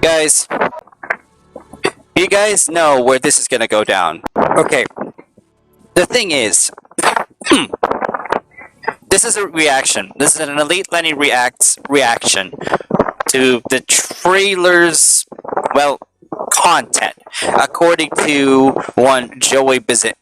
Guys, you guys know where this is gonna go down. Okay, the thing is, this is a reaction. This is an EliteLenny reaction to the trailer's, well, content, according to one Joey Bizinger.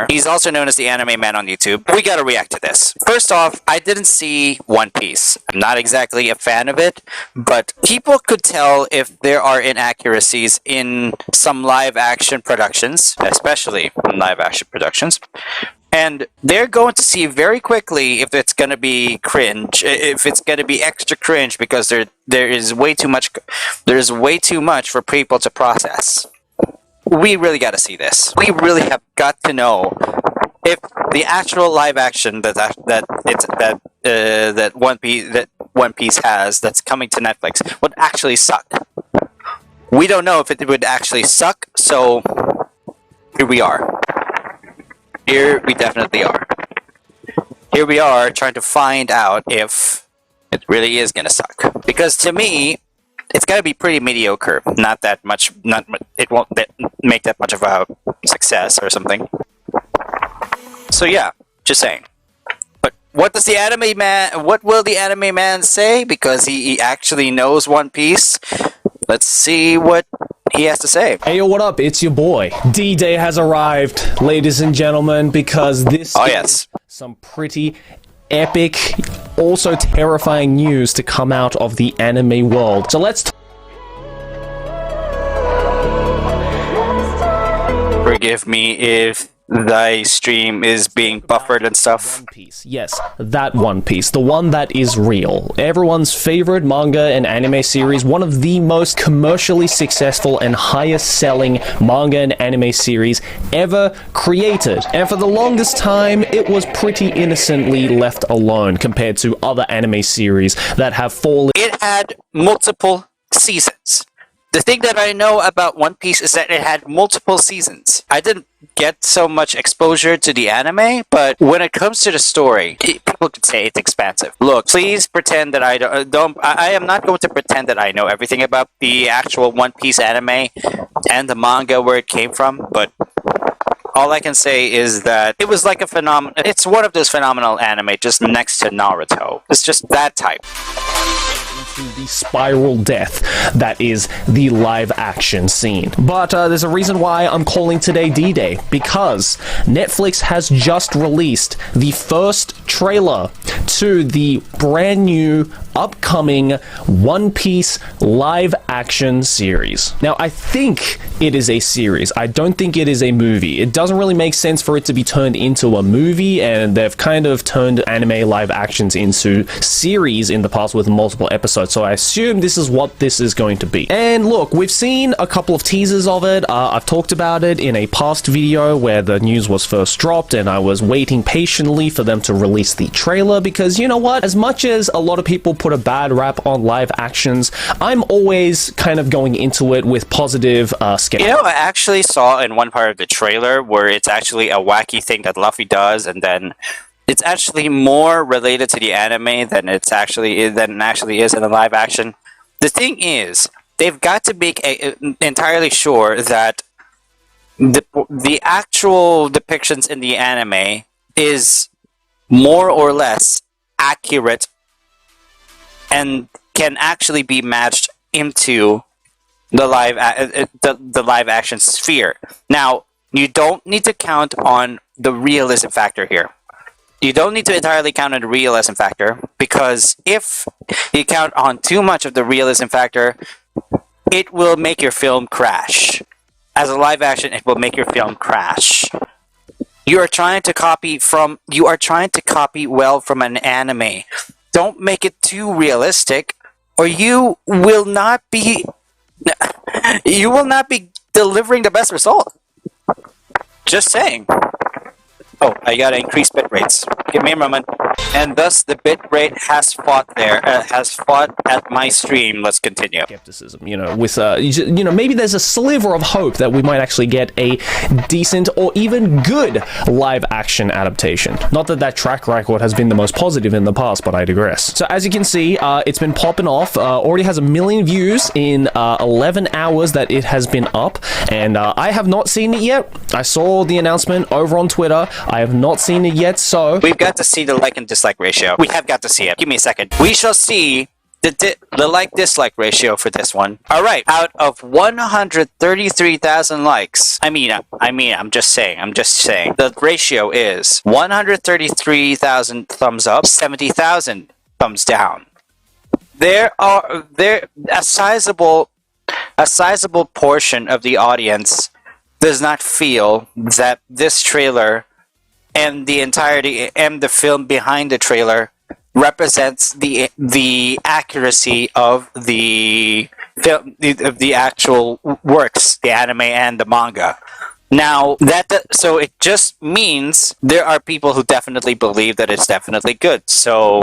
He's also known as the Anime Man on YouTube. We gotta react to this. First off, I didn't see One Piece. I'm not exactly a fan of it, but people could tell if there are inaccuracies in some live-action productions, especially in live-action productions. And they're going to see very quickly if it's going to be cringe, if it's going to be extra cringe, because there is way too much for people to process. We really got to see this. We really have got to know if the actual live action that One Piece has, that's coming to Netflix, would actually suck. We don't know if it would actually suck, so here we are. Here we definitely are. Here we are trying to find out if it really is gonna suck. Because to me, it's gotta be pretty mediocre. Not that much. It won't make that much of a success or something. So yeah, just saying. But what does the anime man? What will the anime man say? Because he actually knows One Piece. Let's see what he has to say. Hey, yo, what up? It's your boy. D-Day has arrived, ladies and gentlemen, because this is some pretty epic, also terrifying news to come out of the anime world. So let's forgive me if thy stream is being buffered and stuff. One Piece. Yes, that One Piece. The one that is real. Everyone's favorite manga and anime series. One of the most commercially successful and highest selling manga and anime series ever created. And for the longest time, it was pretty innocently left alone compared to other anime series that have fallen. It had multiple seasons. The thing that I know about One Piece is that it had multiple seasons. I didn't get so much exposure to the anime, but when it comes to the story, people could say it's expansive. Look, please pretend that I am not going to pretend that I know everything about the actual One Piece anime and the manga where it came from, but all I can say is that it was like a phenomenon. It's one of those phenomenal anime just next to Naruto. It's just that type. The spiral death that is the live action scene. But there's a reason why I'm calling today D-Day, because Netflix has just released the first trailer to the brand new upcoming One Piece live action series. Now, I think it is a series. I don't think it is a movie. It doesn't really make sense for it to be turned into a movie, and they've kind of turned anime live actions into series in the past with multiple episodes, so I assume this is what this is going to be. And look, we've seen a couple of teasers of it. I've talked about it in a past video where the news was first dropped, and I was waiting patiently for them to release the trailer, because you know what? As much as a lot of people put a bad rap on live actions, I'm always kind of going into it with positive skepticism. You know, I actually saw in one part of the trailer where it's actually a wacky thing that Luffy does, and then it's actually more related to the anime than it actually is in the live action. The thing is, they've got to make entirely sure that the actual depictions in the anime is more or less accurate and can actually be matched into the live action sphere. Now, you don't need to count on the realism factor here. You don't need to entirely count on the realism factor, because if you count on too much of the realism factor, it will make your film crash. As a live action, it will make your film crash. You are trying to copy well from an anime. Don't make it too realistic, or you will not be delivering the best result. Just saying. Oh, I gotta increase bit rates. Give me a moment. and thus the bitrate has fought at my stream. Let's continue. Skepticism, with maybe there's a sliver of hope that we might actually get a decent or even good live action adaptation. Not that track record has been the most positive in the past, but I digress. So as you can see, it's been popping off. Already has 1 million views in 11 hours that it has been up, and I have not seen it yet. I saw the announcement over on Twitter. I have not seen it yet, so We've got to see the like and dislike ratio. We have got to see it. Give me a second. We shall see the like-dislike ratio for this one. All right, out of 133,000 likes. I'm just saying. The ratio is 133,000 thumbs up, 70,000 thumbs down. There a sizable portion of the audience does not feel that this trailer and the entirety and the film behind the trailer represents the accuracy of the film, of the actual works, the anime and the manga. Now so it just means there are people who definitely believe that it's definitely good. So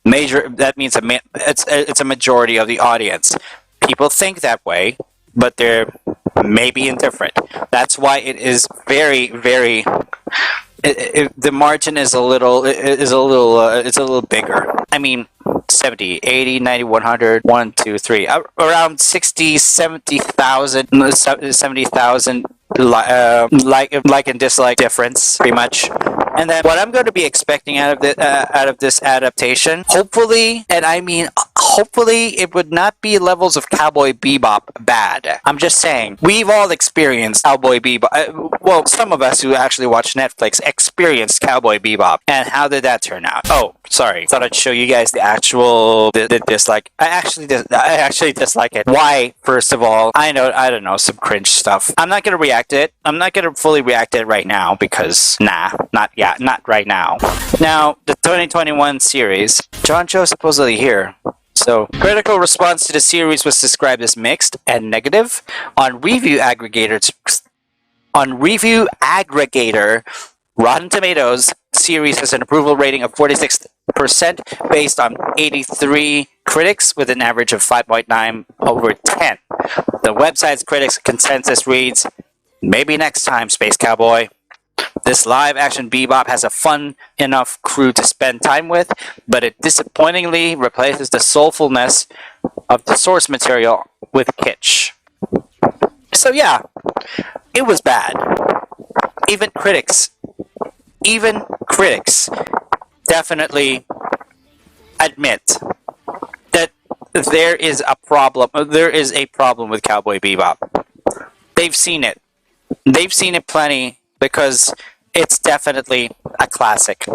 that means it's a majority of the audience. People think that way, but they're maybe indifferent. That's why it is very, very. The margin is a little bigger. 70, 80, 90, 100, 1, 2, 3, around 60, 70,000, 70,000 like and dislike difference, pretty much. And then what I'm going to be expecting out of this adaptation, hopefully, hopefully it would not be levels of Cowboy Bebop bad. I'm just saying, we've all experienced Cowboy Bebop. Well, some of us who actually watch Netflix experienced Cowboy Bebop. And how did that turn out? Oh, sorry. Thought I'd show you guys the actual dislike. I actually dislike it. Why? First of all, I don't know, some cringe stuff. I'm not going to react to it. I'm not going to fully react to it right now because, not right now. Now, the 2021 series, John Cho supposedly here. So, critical response to the series was described as mixed and negative. On review aggregator, Rotten Tomatoes series has an approval rating of 46% based on 83 critics with an average of 5.9 over 10. The website's critics consensus reads, "Maybe next time, Space Cowboy." This live-action Bebop has a fun enough crew to spend time with, but it disappointingly replaces the soulfulness of the source material with kitsch. So yeah, it was bad. Even critics definitely admit that there is a problem. There is a problem with Cowboy Bebop. They've seen it. They've seen it plenty because it's definitely a classic.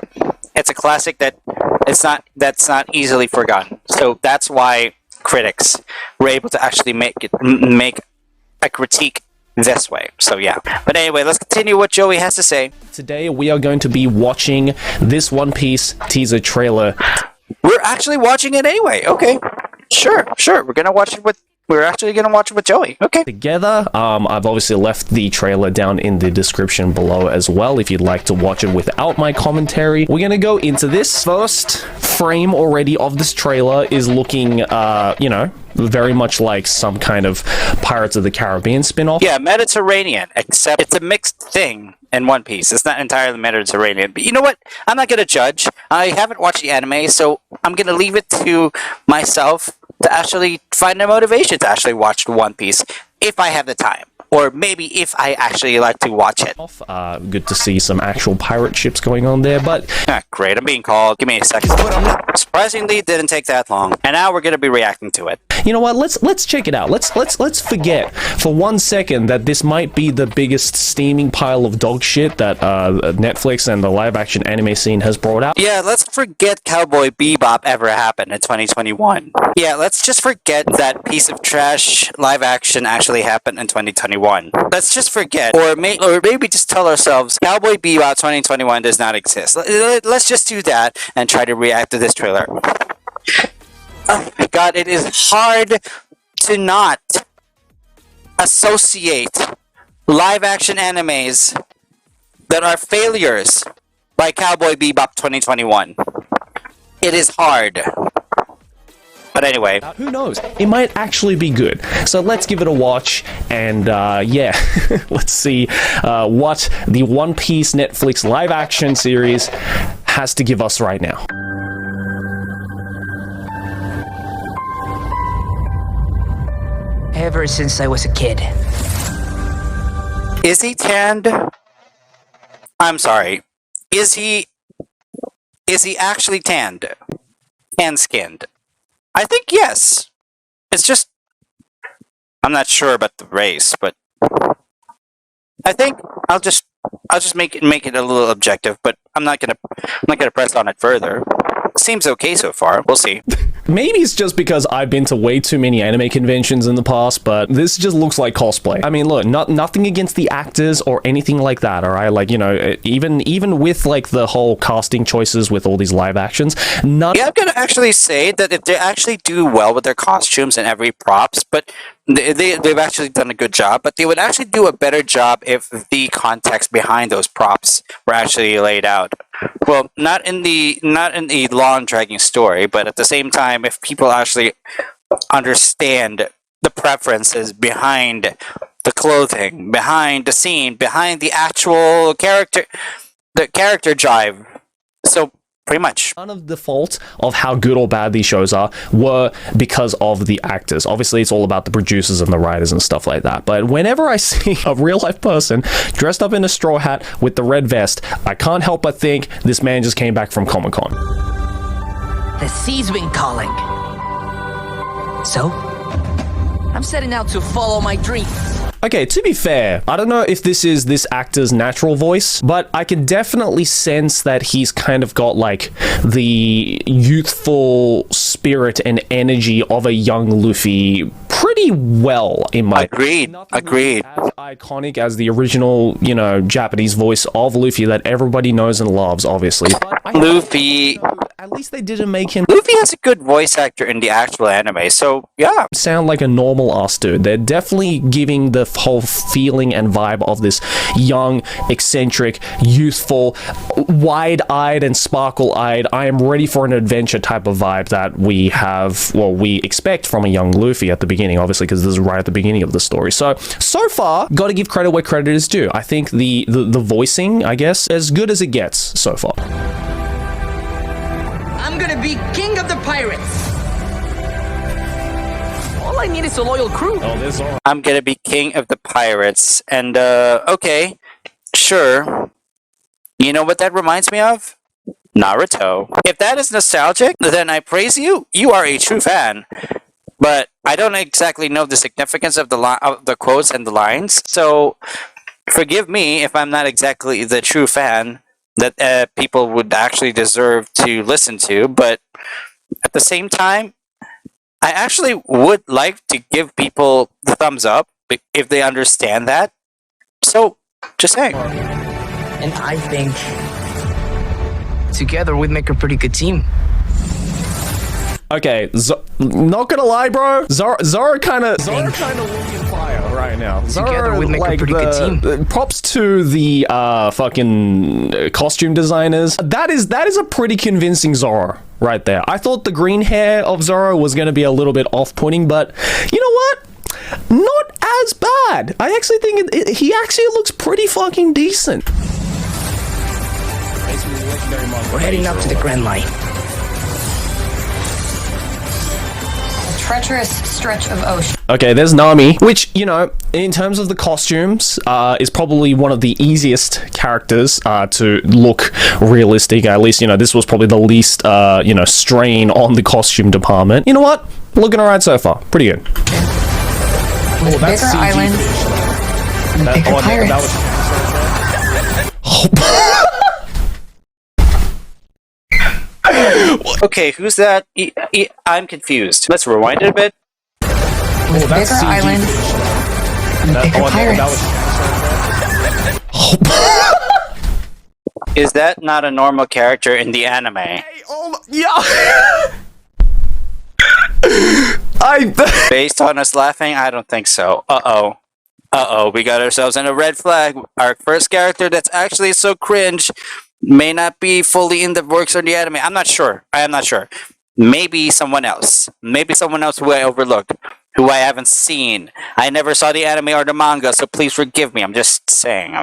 It's a classic that's not easily forgotten. So that's why critics were able to actually make a critique this way. So yeah. But anyway, let's continue what Joey has to say. Today we are going to be watching this One Piece teaser trailer. We're actually watching it anyway. Okay. Sure. We're actually gonna watch it with Joey. Okay. Together. I've obviously left the trailer down in the description below as well if you'd like to watch it without my commentary. We're gonna go into this. First frame already of this trailer is looking, very much like some kind of Pirates of the Caribbean spin-off. Yeah, Mediterranean, except it's a mixed thing in One Piece. It's not entirely Mediterranean. But you know what? I'm not gonna judge. I haven't watched the anime, so I'm gonna leave it to myself to actually find a motivation to actually watch One Piece if I have the time. Or maybe if I actually like to watch it. Good to see some actual pirate ships going on there, but... Great, I'm being called. Give me a second. Surprisingly, it didn't take that long. And now we're going to be reacting to it. You know what? Let's check it out. Let's forget for 1 second that this might be the biggest steaming pile of dog shit that Netflix and the live-action anime scene has brought out. Yeah, let's forget Cowboy Bebop ever happened in 2021. Yeah, let's just forget that piece of trash live-action actually happened in 2021. Let's just forget, or maybe just tell ourselves Cowboy Bebop 2021 does not exist. Let's just do that and try to react to this trailer. Oh my god, it is hard to not associate live-action animes that are failures by Cowboy Bebop 2021. it is hard. But anyway, Who knows? It might actually be good. So let's give it a watch, and yeah, let's see what the One Piece Netflix live-action series has to give us right now. Ever since I was a kid. is he tanned? I'm sorry. Is he actually tanned? Tan-skinned? I think yes. It's just I'm not sure about the race, but I think I'll just make it a little objective, but I'm not gonna press on it further. Seems okay so far. We'll see. Maybe it's just because I've been to way too many anime conventions in the past, but this just looks like cosplay. I mean, look, nothing against the actors or anything like that, all right? Like, you know, even with like the whole casting choices with all these live actions, none. Yeah, I'm gonna actually say that if they actually do well with their costumes and every props, but they've actually done a good job, but they would actually do a better job if the context behind those props were actually laid out. Well, not in the long dragging story, but at the same time, if people actually understand the preferences behind the clothing, behind the scene, behind the actual character, the character drive. So pretty much. None of the fault of how good or bad these shows are were because of the actors. Obviously, it's all about the producers and the writers and stuff like that. But whenever I see a real life person dressed up in a straw hat with the red vest, I can't help but think this man just came back from Comic-Con. The sea's been calling. So, I'm setting out to follow my dreams. Okay, to be fair, I don't know if this is this actor's natural voice, but I can definitely sense that he's kind of got like the youthful spirit and energy of a young Luffy pretty well in my Agreed. Agreed. as iconic as the original, you know, Japanese voice of Luffy that everybody knows and loves, obviously. But I Luffy. at least they didn't make him Luffy has a good voice actor in the actual anime, so yeah. sound like a normal ass dude. They're definitely giving the whole feeling and vibe of this young, eccentric, youthful, wide-eyed and sparkle-eyed, I am ready for an adventure type of vibe that we have, well, we expect from a young Luffy at the beginning, obviously, because this is right at the beginning of the story. So far, gotta give credit where credit is due. I think the voicing, I guess, as good as it gets so far. I'm gonna be king of the pirates. All I need is a loyal crew. Oh, this all. I'm gonna be king of the pirates, and okay, sure. You know what that reminds me of? Naruto. If that is nostalgic, then I praise you. You are a true fan. But I don't exactly know the significance of the quotes and the lines, so forgive me if I'm not exactly the true fan that people would actually deserve to listen to. But at the same time, I actually would like to give people the thumbs up if they understand that. So, just saying. And I think together we'd make a pretty good team. Okay, not gonna lie, bro. Zoro kind of looking fire right now. Together we'd make a pretty good team. Props to the fucking costume designers. That is a pretty convincing Zoro right there. I thought the green hair of Zoro was gonna be a little bit off-putting, but you know what? Not as bad. I actually think he actually looks pretty fucking decent. We're heading up to the Grand Line. Treacherous stretch of ocean. Okay, there's Nami, which, you know, in terms of the costumes, is probably one of the easiest characters to look realistic. At least, you know, this was probably the least, you know, strain on the costume department. You know what? Looking alright so far. Pretty good. With bigger islands, bigger pirates. Okay, who's that? I'm confused. Let's rewind it a bit. With bigger islands, bigger pirates. Is that not a normal character in the anime? Yeah. Based on us laughing, I don't think so. Uh-oh, we got ourselves in a red flag. Our first character that's actually so cringe may not be fully in the works or the anime. I'm not sure. I am not sure. Maybe someone else. Maybe someone else who I overlooked, who I haven't seen. I never saw the anime or the manga, so please forgive me. I'm just saying.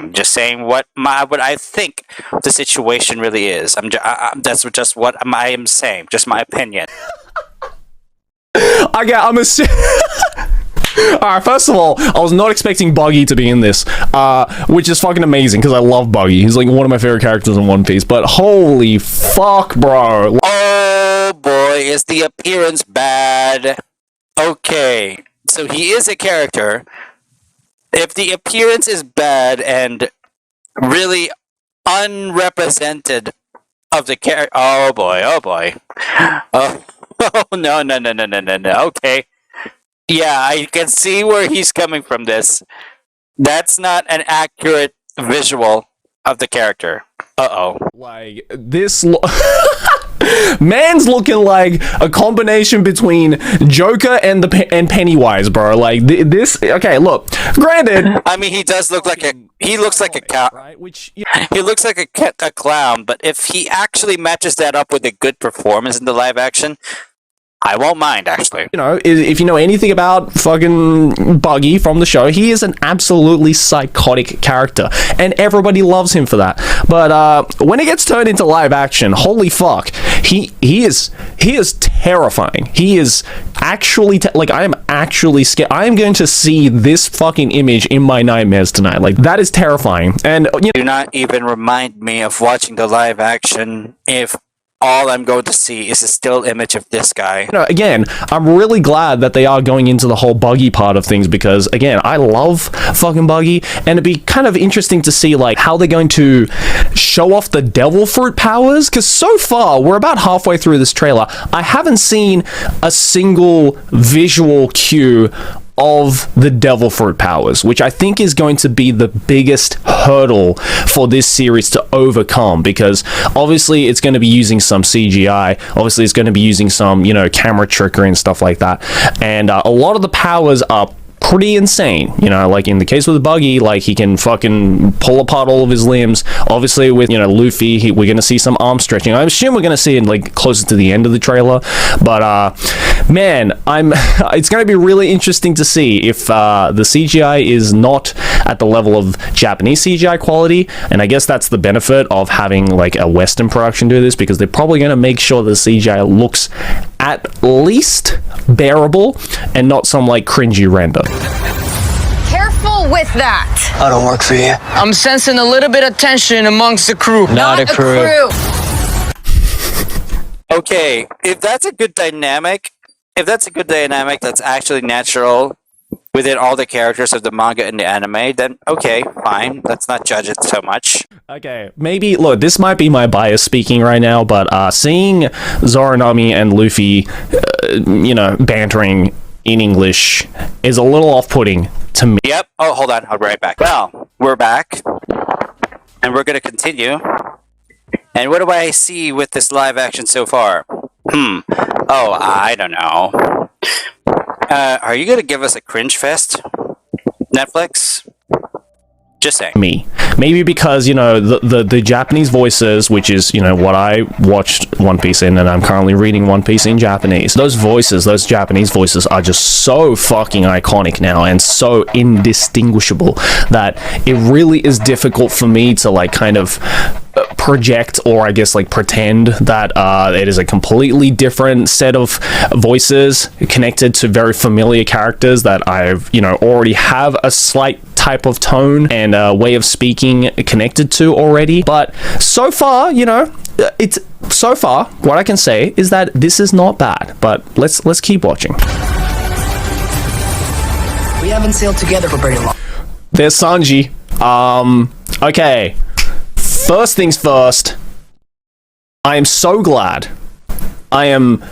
What I think the situation really is. That's just what I am saying. Just my opinion. Alright, first of all, I was not expecting Buggy to be in this, which is fucking amazing, because I love Buggy. He's like one of my favorite characters in One Piece, but holy fuck, bro. Oh boy, is the appearance bad? Okay, so he is a character. If the appearance is bad and really unrepresented of the character... Oh boy. Oh, no. Okay. Yeah, I can see where he's coming from this. That's not an accurate visual of the character. Uh-oh. Like, this... Man's looking like a combination between Joker and Pennywise, bro. Like, this... Okay, look. Granted... I mean, he does look like a... He looks like a cow. Right? He looks like a clown, but if he actually matches that up with a good performance in the live action... I won't mind, actually. You know, if you know anything about fucking Buggy from the show, he is an absolutely psychotic character, and everybody loves him for that. But when it gets turned into live action, holy fuck, he is terrifying. He is actually like, I am actually scared. I am going to see this fucking image in my nightmares tonight. Like, that is terrifying. And you know, do not even remind me of watching the live action if all I'm going to see is a still image of this guy. You know, again, I'm really glad that they are going into the whole Buggy part of things, because again, I love fucking Buggy, and it'd be kind of interesting to see like how they're going to show off the devil fruit powers, because so far we're about halfway through this trailer. I haven't seen a single visual cue of the devil fruit powers, which I think is going to be the biggest hurdle for this series to overcome, because obviously it's going to be using some CGI, obviously it's going to be using some, you know, camera trickery and stuff like that, and a lot of the powers are pretty insane. You know, like in the case with the Buggy, like he can fucking pull apart all of his limbs. Obviously with, you know, Luffy, we're gonna see some arm stretching. I assume we're gonna see it like closer to the end of the trailer, but man, it's gonna be really interesting to see if the CGI is not at the level of Japanese CGI quality, and I guess that's the benefit of having like a Western production do this, because they're probably gonna make sure the CGI looks at least bearable and not some like cringy render. Careful with that. I don't work for you. I'm sensing a little bit of tension amongst the crew. Not a crew. Okay, if that's a good dynamic that's actually natural within all the characters of the manga and the anime, then okay, fine. Let's not judge it so much. Okay, maybe, look, this might be my bias speaking right now, but seeing Zoranami and Luffy, you know, bantering in English is a little off-putting to me. Yep. Oh, hold on. I'll be right back. Well, we're back, and we're going to continue. And what do I see with this live action so far? Oh, I don't know. Are you going to give us a cringe fest, Netflix? Just saying. Maybe because, you know, the Japanese voices, which is, you know, what I watched One Piece in, and I'm currently reading One Piece in Japanese. Those Japanese voices are just so fucking iconic now and so indistinguishable that it really is difficult for me to like kind of project, or I guess like pretend that it is a completely different set of voices connected to very familiar characters that I've, you know, already have a slight type of tone and way of speaking connected to already. But so far, you know, what I can say is that this is not bad, but let's keep watching. We haven't sailed together for very long. There's Sanji. Okay. First things first, I am so glad. I am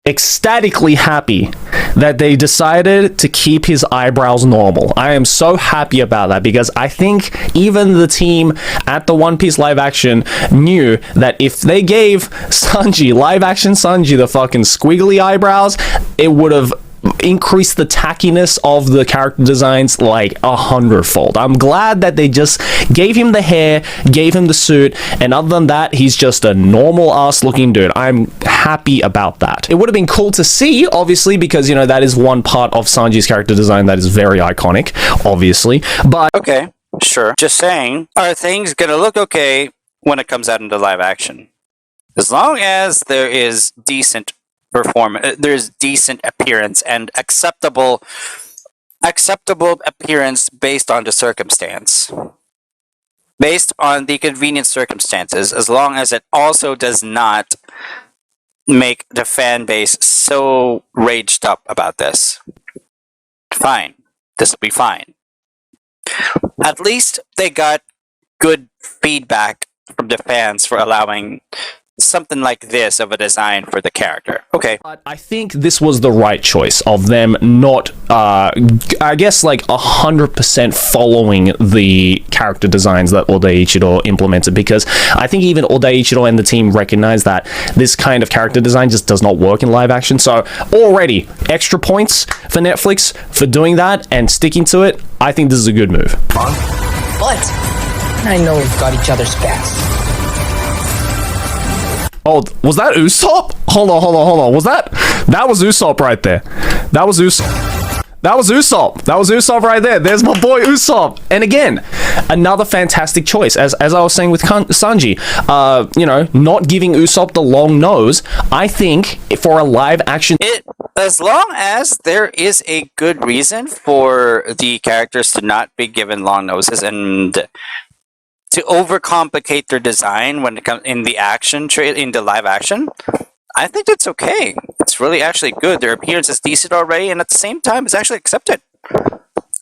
ecstatically happy that they decided to keep his eyebrows normal. I am so happy about that, because I think even the team at the One Piece live action knew that if they gave live action Sanji, the fucking squiggly eyebrows, it would have increase the tackiness of the character designs like 100-fold. I'm glad that they just gave him the hair, gave him the suit, and other than that, he's just a normal ass looking dude. I'm happy about that. It would have been cool to see, obviously, because, you know, that is one part of Sanji's character design that is very iconic, obviously, but... Okay, sure. Just saying, are things gonna look okay when it comes out into live action? As long as there is decent performance, there's decent appearance and acceptable appearance based on the circumstance, based on the convenient circumstances, as long as it also does not make the fan base so raged up about this. Fine. This will be fine. At least they got good feedback from the fans for allowing something like this of a design for the character. Okay. But I think this was the right choice of them not, I guess, like 100% following the character designs that Oda implemented, because I think even Oda and the team recognize that this kind of character design just does not work in live action. So already, extra points for Netflix for doing that and sticking to it. I think this is a good move. But I know we've got each other's backs. Oh, was that Usopp? Hold on. That was Usopp right there. That was Usopp right there. There's my boy Usopp. And again, another fantastic choice. As I was saying with Sanji, you know, not giving Usopp the long nose. I think for a live action, as long as there is a good reason for the characters to not be given long noses and to overcomplicate their design when it comes in the in the live action, I think it's okay. It's really actually good. Their appearance is decent already, and at the same time, it's actually accepted.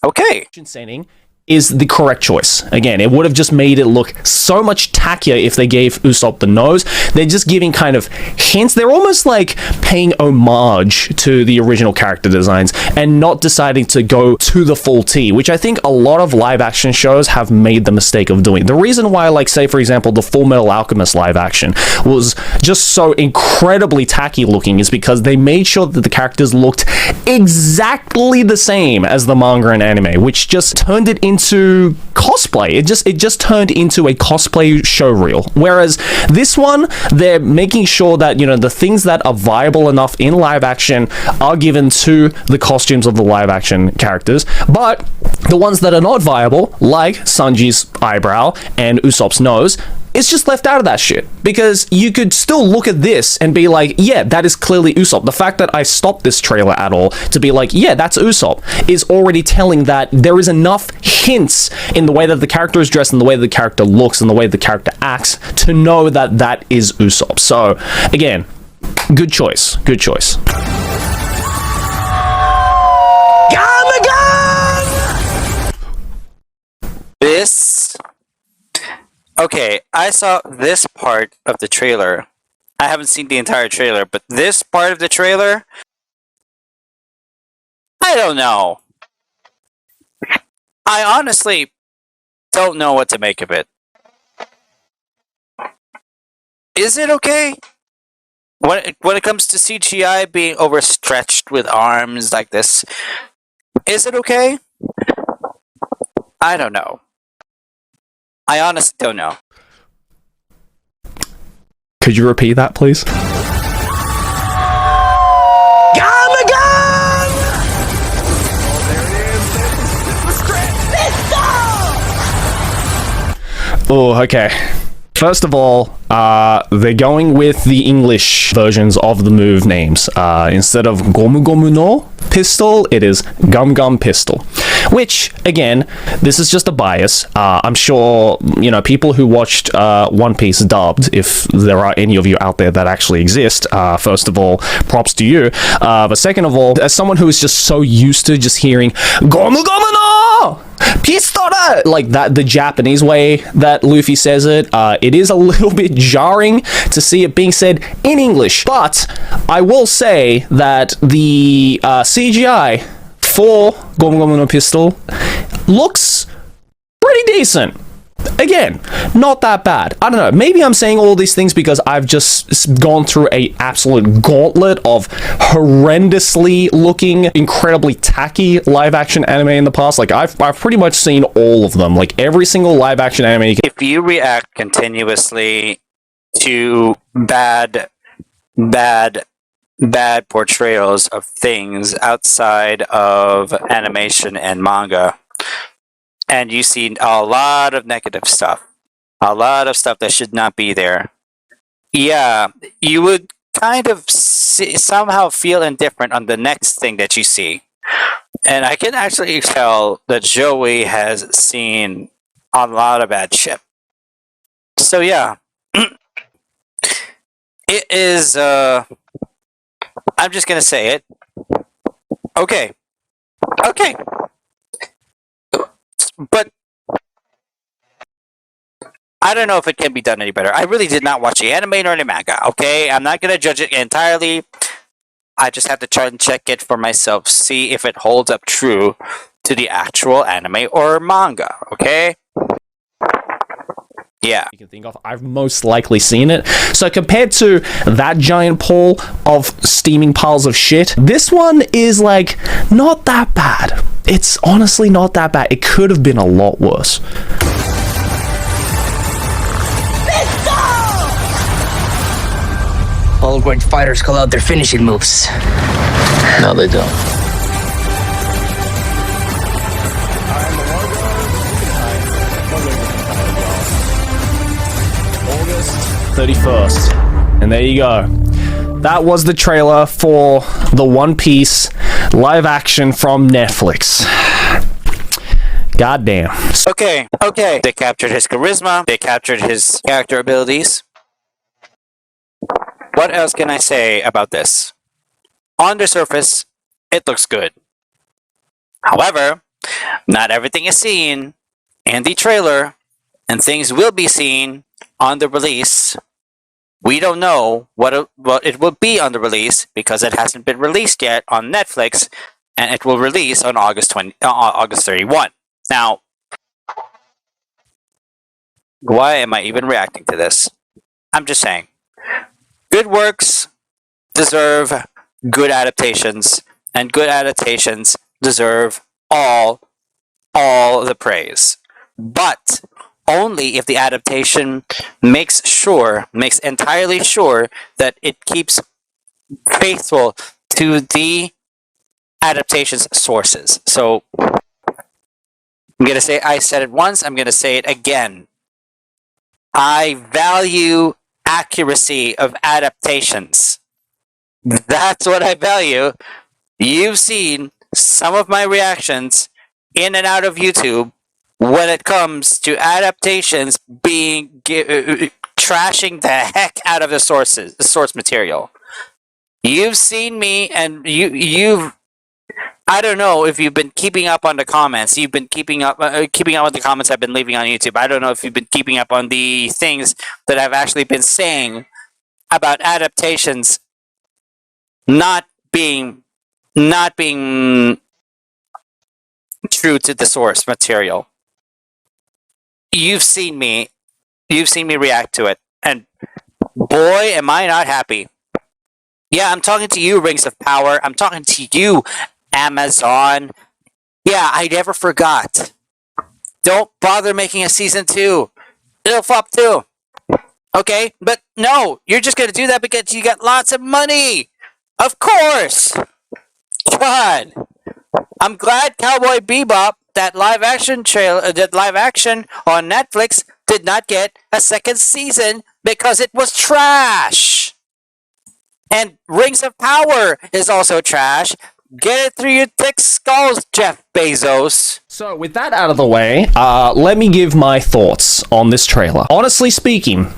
Okay. setting is the correct choice. Again, it would have just made it look so much tackier if they gave Usopp the nose. They're just giving kind of hints. They're almost like paying homage to the original character designs and not deciding to go to the full T, which I think a lot of live action shows have made the mistake of doing. The reason why, like, say, for example, the Full Metal Alchemist live action was just so incredibly tacky looking is because they made sure that the characters looked exactly the same as the manga and anime, which just turned it into cosplay. It just turned into a cosplay showreel. Whereas this one, they're making sure that, you know, the things that are viable enough in live action are given to the costumes of the live action characters, but the ones that are not viable, like Sanji's eyebrow and Usopp's nose, it's just left out of that shit. Because you could still look at this and be like, yeah, that is clearly Usopp. The fact that I stopped this trailer at all to be like, yeah, that's Usopp, is already telling that there is enough hints in the way that the character is dressed and the way that the character looks and the way the character acts to know that that is Usopp. So, again, good choice. Good choice. This... Okay, I saw this part of the trailer. I haven't seen the entire trailer, but this part of the trailer... I don't know. I honestly don't know what to make of it. Is it okay? When it comes to CGI being overstretched with arms like this, is it okay? I don't know. I honestly don't know. Could you repeat that, please? Oh, okay. First of all, they're going with the English versions of the move names. Instead of Gomu Gomu no pistol, it is Gum Gum Pistol. Which, again, this is just a bias. I'm sure, you know, people who watched One Piece dubbed, if there are any of you out there that actually exist, first of all, props to you. But second of all, as someone who is just so used to just hearing Gomu Gomu no Pistola, like that, the Japanese way that Luffy says it, it is a little bit jarring to see it being said in English. But I will say that the CGI for Gomu Gomu no Pistol looks pretty decent. again, not that bad. I don't know, maybe I'm saying all these things because I've just gone through a absolute gauntlet of horrendously looking, incredibly tacky live action anime in the past. Like, I've pretty much seen all of them, like every single live action anime. If you react continuously to bad portrayals of things outside of animation and manga, and you see a lot of negative stuff, a lot of stuff that should not be there, yeah, you would kind of somehow feel indifferent on the next thing that you see. And I can actually tell that Joey has seen a lot of bad shit. So yeah, it is, I'm just gonna say it. Okay. But I don't know if it can be done any better. I really did not watch the anime nor the manga, okay? I'm not gonna judge it entirely. I just have to try and check it for myself, see if it holds up true to the actual anime or manga, okay? Yeah. You can think of, I've most likely seen it. So compared to that giant pile of steaming piles of shit, this one is like not that bad. It's honestly not that bad. It could have been a lot worse. All great fighters call out their finishing moves. No, they don't. 31st. And there you go. That was the trailer for the One Piece live action from Netflix. Goddamn. Okay. They captured his charisma. They captured his character abilities. What else can I say about this? On the surface, it looks good. However, not everything is seen in the trailer, and things will be seen on the release. We don't know what it will be on the release because it hasn't been released yet on Netflix, and it will release on August 31. Now, why am I even reacting to this? I'm just saying, good works deserve good adaptations, and good adaptations deserve all the praise. But only if the adaptation makes entirely sure that it keeps faithful to the adaptation's sources. So I'm going to say, I said it once, I'm going to say it again. I value accuracy of adaptations. That's what I value. You've seen some of my reactions in and out of YouTube when it comes to adaptations being trashing the heck out of the source material. You've seen me, and you've. I don't know if you've been keeping up on the comments. You've been keeping up with the comments I've been leaving on YouTube. I don't know if you've been keeping up on the things that I've actually been saying about adaptations not being true to the source material. You've seen me react to it, and boy, am I not happy. Yeah, I'm talking to you, Rings of Power. I'm talking to you, Amazon. Yeah, I never forgot. Don't bother making a season 2. It'll flop too. Okay, but no, you're just gonna do that because you got lots of money. Of course. God, I'm glad Cowboy Bebop, that live action on Netflix, did not get a second season because it was trash. And Rings of Power is also trash. Get it through your thick skulls, Jeff Bezos. So with that out of the way, let me give my thoughts on this trailer. Honestly speaking,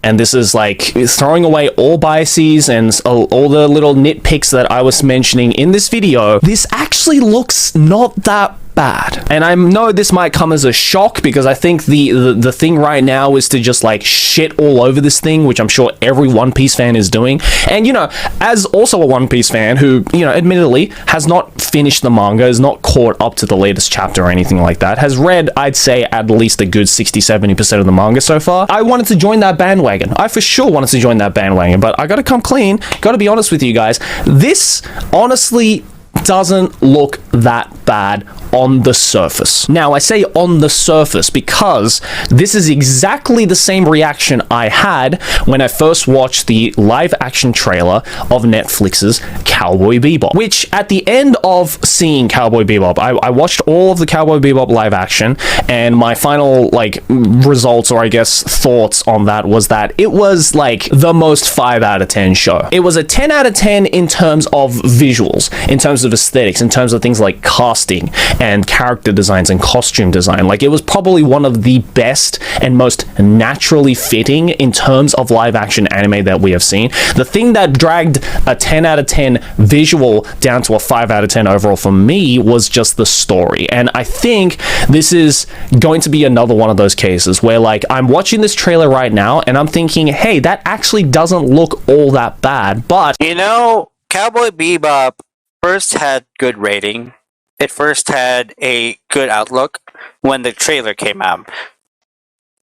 and this is like throwing away all biases and all the little nitpicks that I was mentioning in this video, this actually looks not that bad. And I know this might come as a shock because I think the thing right now is to just like shit all over this thing, which I'm sure every One Piece fan is doing. And you know, as also a One Piece fan who, you know, admittedly has not finished the manga, is not caught up to the latest chapter or anything like that, has read, I'd say, at least a good 60-70% of the manga so far, I wanted to join that bandwagon. I for sure wanted to join that bandwagon, but I gotta come clean, gotta be honest with you guys. This honestly doesn't look that bad on the surface. Now, I say on the surface because this is exactly the same reaction I had when I first watched the live action trailer of Netflix's Cowboy Bebop, which at the end of seeing Cowboy Bebop, I watched all of the Cowboy Bebop live action, and my final results, or I guess thoughts on that, was that it was like the most 5 out of 10 show. It was a 10 out of 10 in terms of visuals, in terms of aesthetics, in terms of things like casting and character designs and costume design. Like, it was probably one of the best and most naturally fitting in terms of live action anime that we have seen. The thing that dragged a 10 out of 10 visual down to a 5 out of 10 overall for me was just the story. And I think this is going to be another one of those cases where, like, I'm watching this trailer right now and I'm thinking, hey, that actually doesn't look all that bad, but You know, Cowboy Bebop first had good rating. It first had a good outlook when the trailer came out.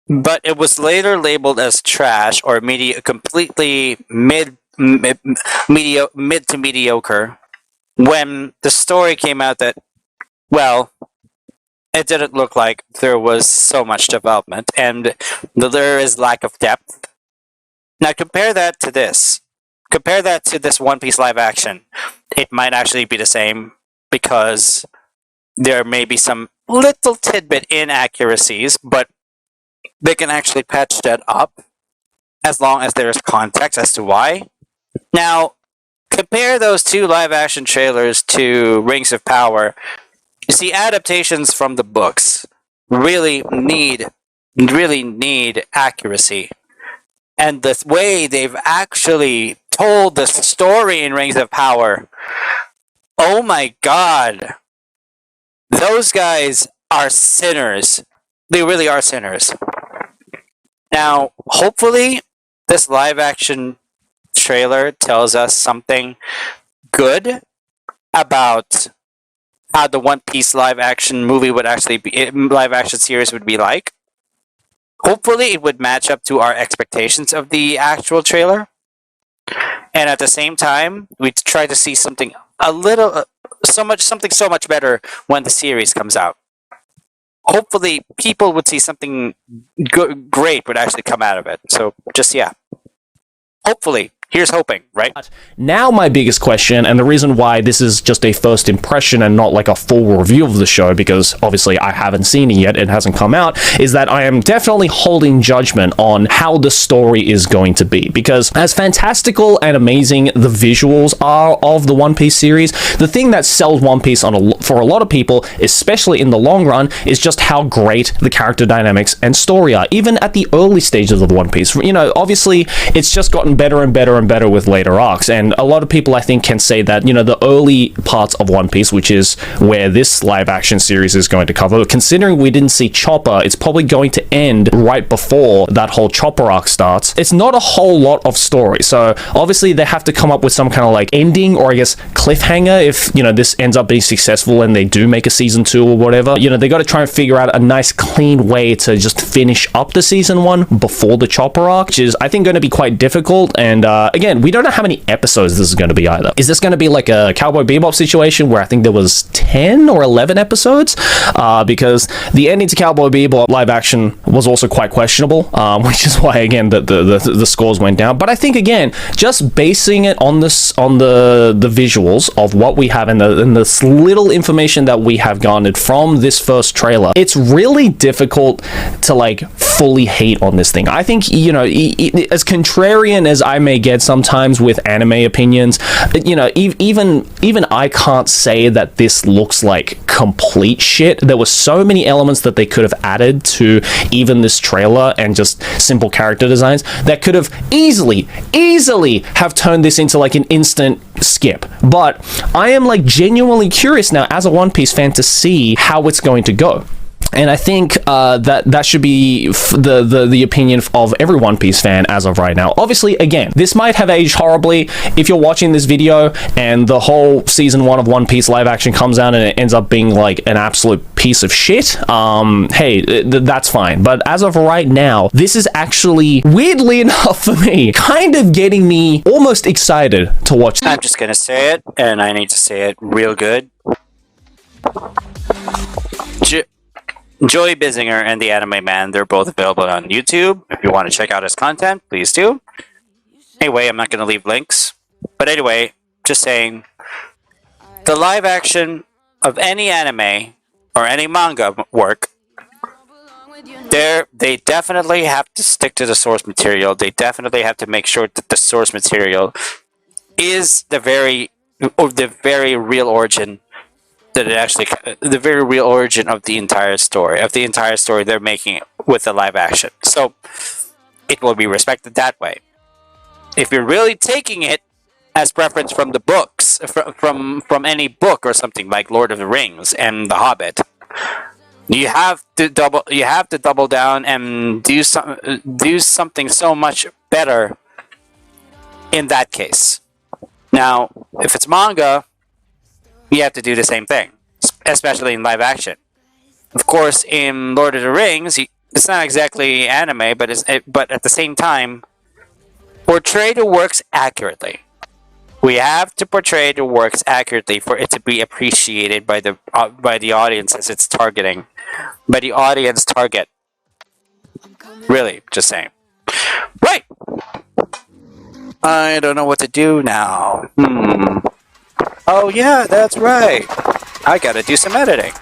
But it was later labeled as trash or completely mid to mediocre when the story came out that, well, it didn't look like there was so much development and there is lack of depth. Now compare that to this. Compare that to this One Piece live action. It might actually be the same because there may be some little tidbit inaccuracies, but they can actually patch that up as long as there is context as to why. Now, compare those two live action trailers to Rings of Power. You see, adaptations from the books really need accuracy. And the way they've actually told the story in Rings of Power, oh my god, those guys are sinners. They really are sinners. Now, hopefully, this live action trailer tells us something good about how the One Piece live action movie would actually be, live action series would be like. Hopefully, it would match up to our expectations of the actual trailer. And at the same time, we try to see something something so much better when the series comes out. Hopefully, people would see something great would actually come out of it. So, just, yeah. Hopefully. Here's hoping, right? Now my biggest question, and the reason why this is just a first impression and not like a full review of the show, because obviously I haven't seen it yet, it hasn't come out, is that I am definitely holding judgment on how the story is going to be. Because as fantastical and amazing the visuals are of the One Piece series, the thing that sells One Piece for a lot of people, especially in the long run, is just how great the character dynamics and story are, even at the early stages of One Piece. You know, obviously it's just gotten better and better and better with later arcs, and a lot of people I think can say that, you know, the early parts of One Piece, which is where this live action series is going to cover, considering we didn't see Chopper, it's probably going to end right before that whole Chopper arc starts. It's not a whole lot of story, so obviously they have to come up with some kind of like ending, or I guess cliffhanger, if, you know, this ends up being successful and they do make a season 2 or whatever. You know, they got to try and figure out a nice clean way to just finish up the season 1 before the Chopper arc, which is I think going to be quite difficult. And again, we don't know how many episodes this is going to be either. Is this going to be like a Cowboy Bebop situation where I think there was 10 or 11 episodes? Because the ending to Cowboy Bebop live action was also quite questionable, which is why, again, the scores went down. But I think, again, just basing it on the visuals of what we have and this little information that we have garnered from this first trailer, it's really difficult to like fully hate on this thing. I think, you know, as contrarian as I may get sometimes with anime opinions, you know, even I can't say that this looks like complete shit. There were so many elements that they could have added to even this trailer and just simple character designs that could have easily have turned this into like an instant skip. But I am like genuinely curious now as a One Piece fan to see how it's going to go. And I think that should be the opinion of every One Piece fan as of right now. Obviously, again, this might have aged horribly. If you're watching this video and the whole season 1 of One Piece live action comes out and it ends up being like an absolute piece of shit, hey, that's fine. But as of right now, this is actually, weirdly enough for me, kind of getting me almost excited to watch. I'm just gonna say it, and I need to say it real good. Joey Bissinger and the Anime Man, they're both available on YouTube. If you want to check out his content, please do. Anyway, I'm not going to leave links. But anyway, just saying, the live action of any anime or any manga work, they definitely have to stick to the source material. They definitely have to make sure that the source material is the very real origin that it actually, the very real origin of the entire story they're making with the live action. So it will be respected that way. If you're really taking it as preference from the books, from any book or something like Lord of the Rings and The Hobbit, you have to double down and do something so much better in that case. Now, if it's manga, you have to do the same thing, especially in live action. Of course, in Lord of the Rings, it's not exactly anime, but at the same time, portray the works accurately. We have to portray the works accurately for it to be appreciated by the audiences it's targeting, by the audience target. Really, just saying. Right. I don't know what to do now. Oh yeah, that's right. I gotta do some editing.